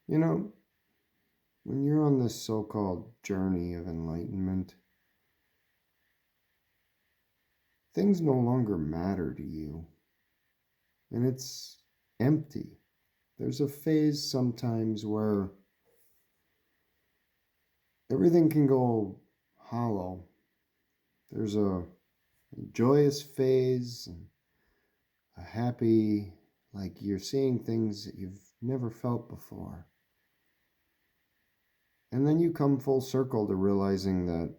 You know, when you're on this so called journey of enlightenment, things no longer matter to you, and it's empty. There's a phase sometimes where everything can go hollow. There's a joyous phase, and a happy, like you're seeing things that you've never felt before. And then you come full circle to realizing that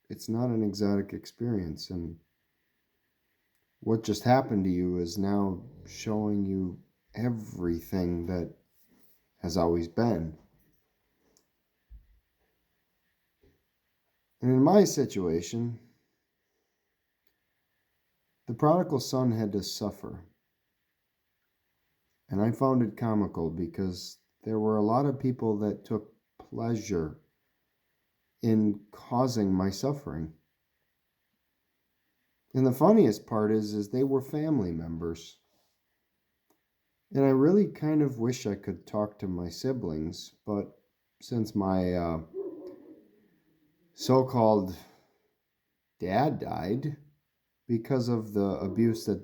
it's not an exotic experience, and what just happened to you is now showing you everything that has always been. And in my situation, the prodigal son had to suffer. And I found it comical because there were a lot of people that took pleasure in causing my suffering. And the funniest part is they were family members. And I really kind of wish I could talk to my siblings, but since my so called dad died because of the abuse that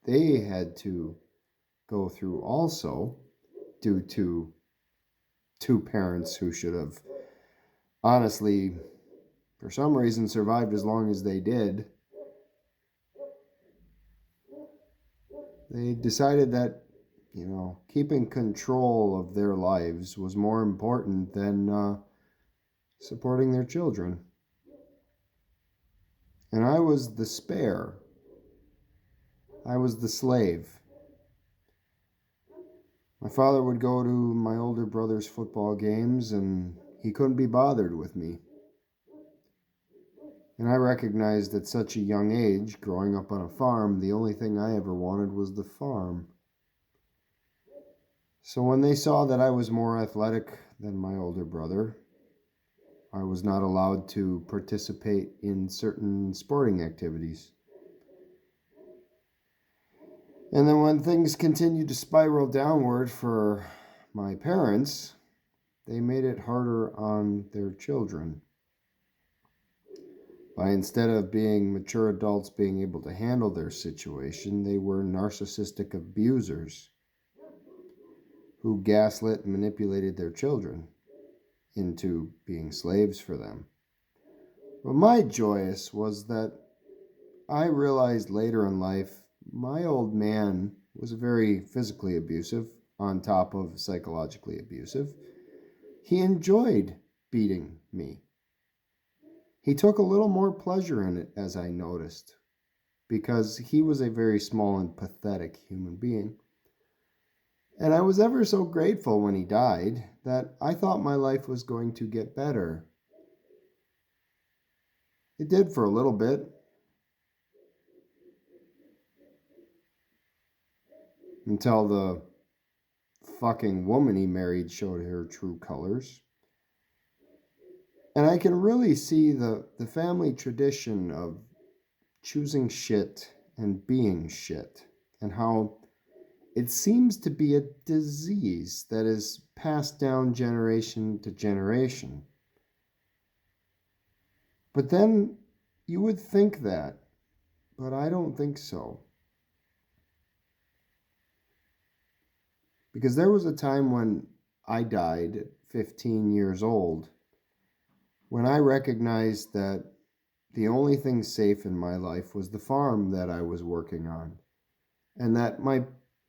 they had to go through also, due to two parents who should have honestly, for some reason, survived as long as they did. They decided that, keeping control of their lives was more important than supporting their children. And I was the spare. I was the slave. My father would go to my older brother's football games and he couldn't be bothered with me. And I recognized at such a young age, growing up on a farm, the only thing I ever wanted was the farm. So when they saw that I was more athletic than my older brother, I was not allowed to participate in certain sporting activities. And then when things continued to spiral downward for my parents, they made it harder on their children. By instead of being mature adults being able to handle their situation, they were narcissistic abusers who gaslit and manipulated their children into being slaves for them. But my joyous was that I realized later in life my old man was very physically abusive on top of psychologically abusive. He enjoyed beating me. He took a little more pleasure in it, as I noticed, because he was a very small and pathetic human being. And I was ever so grateful when he died that I thought my life was going to get better. It did for a little bit, until the fucking woman he married showed her true colors. And I can really see the family tradition of choosing shit and being shit, and how it seems to be a disease that is passed down generation to generation. But then you would think that, but I don't think so. Because there was a time when I died at 15 years old, when I recognized that the only thing safe in my life was the farm that I was working on, and that my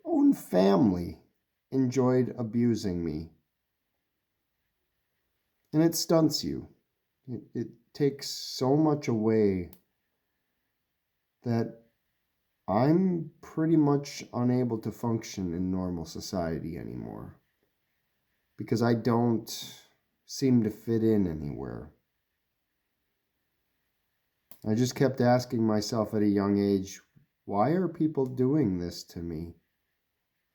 own family enjoyed abusing me. And it stunts you. It takes so much away that I'm pretty much unable to function in normal society anymore because I don't seem to fit in anywhere. I just kept asking myself at a young age, why are people doing this to me?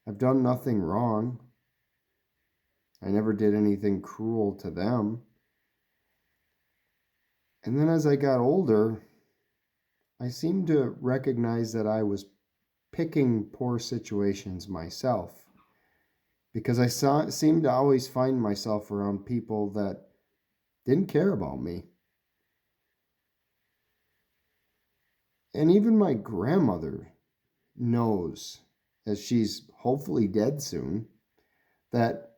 I've done nothing wrong. I never did anything cruel to them. And then as I got older, I seemed to recognize that I was picking poor situations myself because seemed to always find myself around people that didn't care about me. And even my grandmother knows, as she's hopefully dead soon, that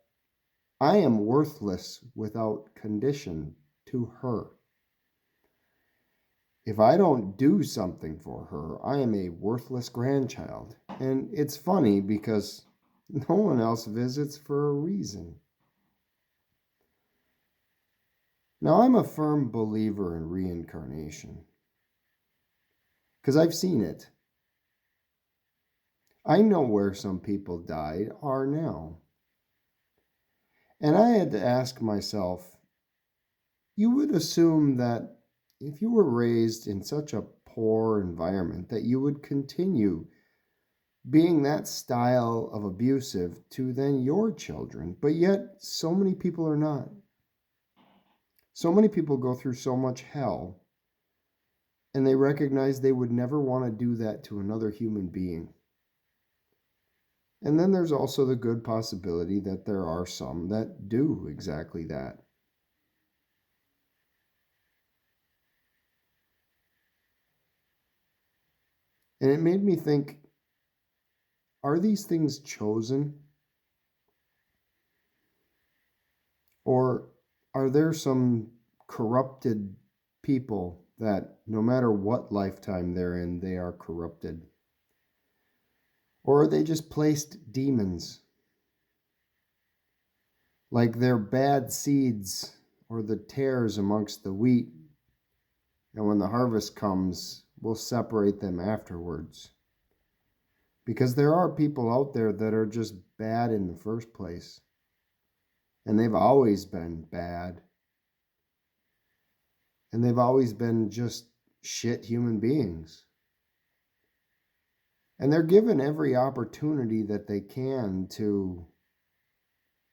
I am worthless without condition to her. If I don't do something for her, I am a worthless grandchild. And it's funny because no one else visits for a reason. Now, I'm a firm believer in reincarnation because I've seen it. I know where some people died are now. And I had to ask myself, you would assume that if you were raised in such a poor environment that you would continue being that style of abusive to then your children, but yet so many people are not. So many people go through so much hell and they recognize they would never want to do that to another human being. And then there's also the good possibility that there are some that do exactly that. And it made me think, are these things chosen? Or are there some corrupted people that no matter what lifetime they're in, they are corrupted? Or are they just placed demons? Like they're bad seeds or the tares amongst the wheat. And when the harvest comes, we'll separate them afterwards. Because there are people out there that are just bad in the first place. And they've always been bad. And they've always been just shit human beings. And they're given every opportunity that they can to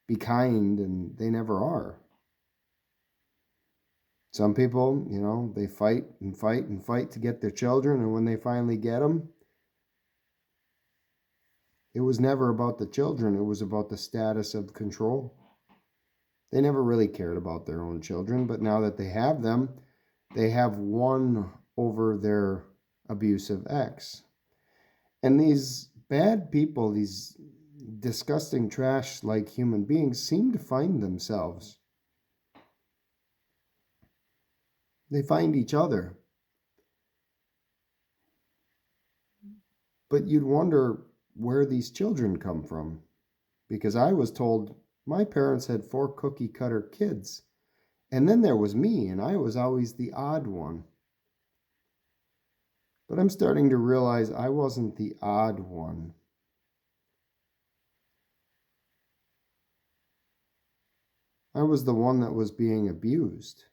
be kind, and they never are. Some people, they fight and fight and fight to get their children, and when they finally get them, it was never about the children, it was about the status of control. They never really cared about their own children, but now that they have them, they have won over their abusive ex. And these bad people, these disgusting trash-like human beings, seem to find themselves. They find each other. But you'd wonder where these children come from. Because I was told my parents had 4 cookie cutter kids. And then there was me, and I was always the odd one. But I'm starting to realize I wasn't the odd one. I was the one that was being abused.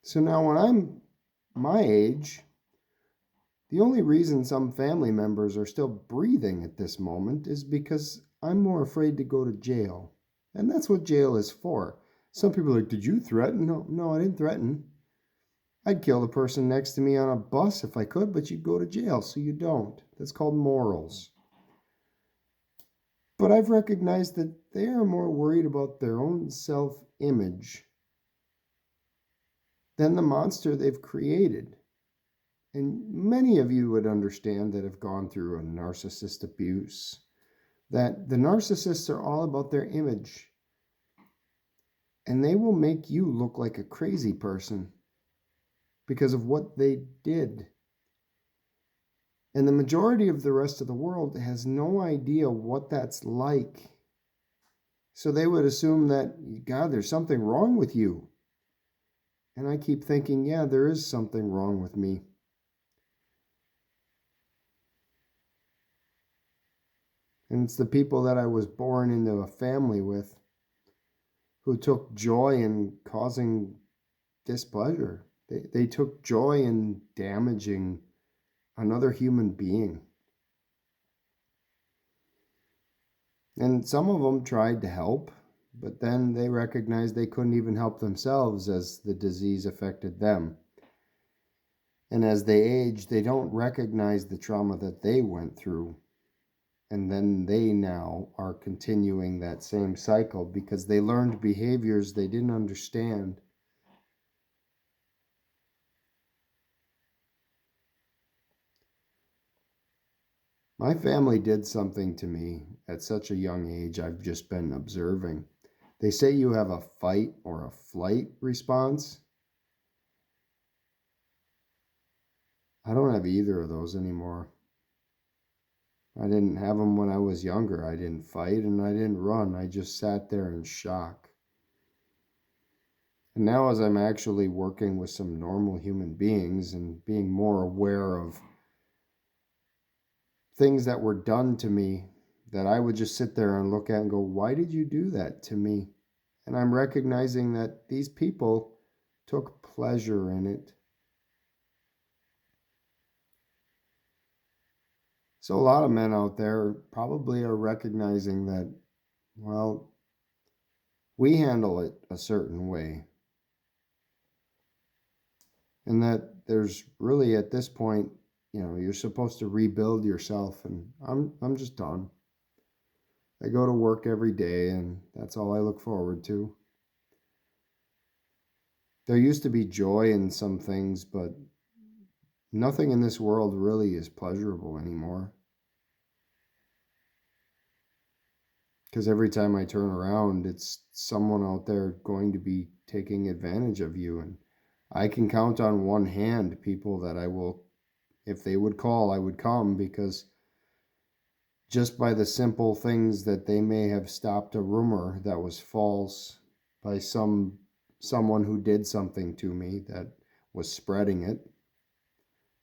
So now when I'm my age, the only reason some family members are still breathing at this moment is because I'm more afraid to go to jail. And that's what jail is for. Some people are like, did you threaten? No, I didn't threaten. I'd kill the person next to me on a bus if I could, but you'd go to jail, so you don't. That's called morals. But I've recognized that they are more worried about their own self-image than the monster they've created. And many of you would understand that have gone through a narcissist abuse, that the narcissists are all about their image. And they will make you look like a crazy person because of what they did. And the majority of the rest of the world has no idea what that's like. So they would assume that, God, there's something wrong with you. And I keep thinking, yeah, there is something wrong with me. And it's the people that I was born into a family with who took joy in causing displeasure. They took joy in damaging another human being. And some of them tried to help, but then they recognized they couldn't even help themselves as the disease affected them. And as they age, they don't recognize the trauma that they went through. And then they now are continuing that same cycle because they learned behaviors they didn't understand. My family did something to me at such a young age. I've just been observing. They say you have a fight or a flight response. I don't have either of those anymore. I didn't have them when I was younger. I didn't fight and I didn't run. I just sat there in shock. And now, as I'm actually working with some normal human beings and being more aware of things that were done to me, that I would just sit there and look at and go, why did you do that to me? And I'm recognizing that these people took pleasure in it. So a lot of men out there probably are recognizing that, well, we handle it a certain way. And that there's really at this point, you're supposed to rebuild yourself, and I'm just done. I go to work every day and that's all I look forward to. There used to be joy in some things, but nothing in this world really is pleasurable anymore. Because every time I turn around, it's someone out there going to be taking advantage of you. And I can count on one hand people that I will, if they would call, I would come, because just by the simple things that they may have stopped a rumor that was false by someone who did something to me that was spreading it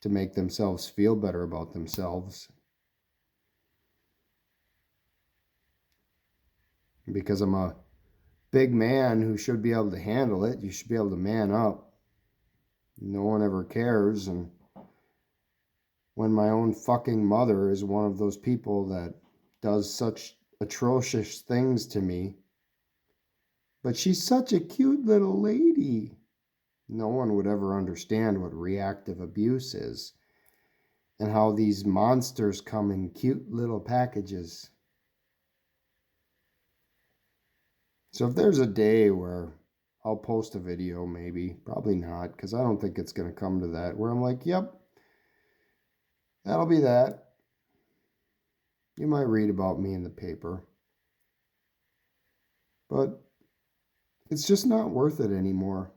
to make themselves feel better about themselves. Because I'm a big man who should be able to handle it, you should be able to man up. No one ever cares. And when my own fucking mother is one of those people that does such atrocious things to me, but she's such a cute little lady, no one would ever understand what reactive abuse is and how these monsters come in cute little packages. So if there's a day where I'll post a video, maybe, probably not, because I don't think it's going to come to that, where I'm like, yep, that'll be that. You might read about me in the paper. But it's just not worth it anymore.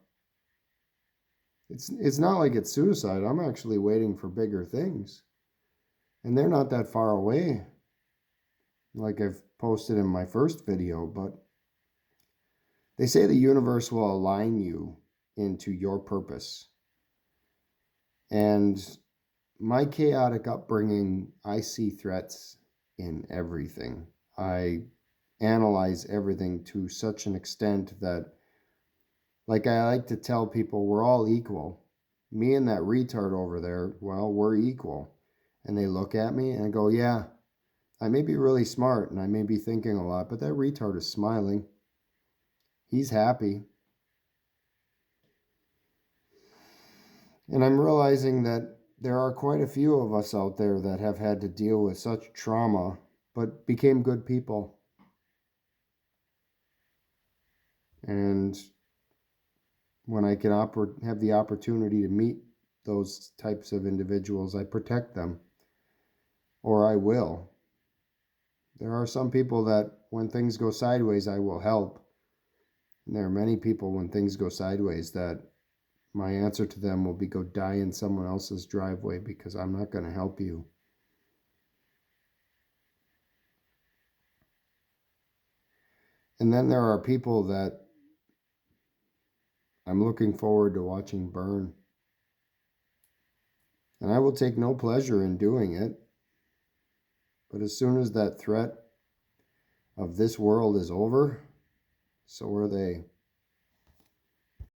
It's not like it's suicide. I'm actually waiting for bigger things. And they're not that far away, like I've posted in my first video, but they say the universe will align you into your purpose. And my chaotic upbringing, I see threats in everything. I analyze everything to such an extent that, like I like to tell people, we're all equal. Me and that retard over there, well, we're equal. And they look at me and go, yeah, I may be really smart and I may be thinking a lot, but that retard is smiling. He's happy. And I'm realizing that there are quite a few of us out there that have had to deal with such trauma, but became good people. And when I can have the opportunity to meet those types of individuals, I protect them, or I will. There are some people that when things go sideways, I will help. And there are many people when things go sideways that my answer to them will be go die in someone else's driveway because I'm not going to help you. And then there are people that I'm looking forward to watching burn. And I will take no pleasure in doing it. But as soon as that threat of this world is over, so are they.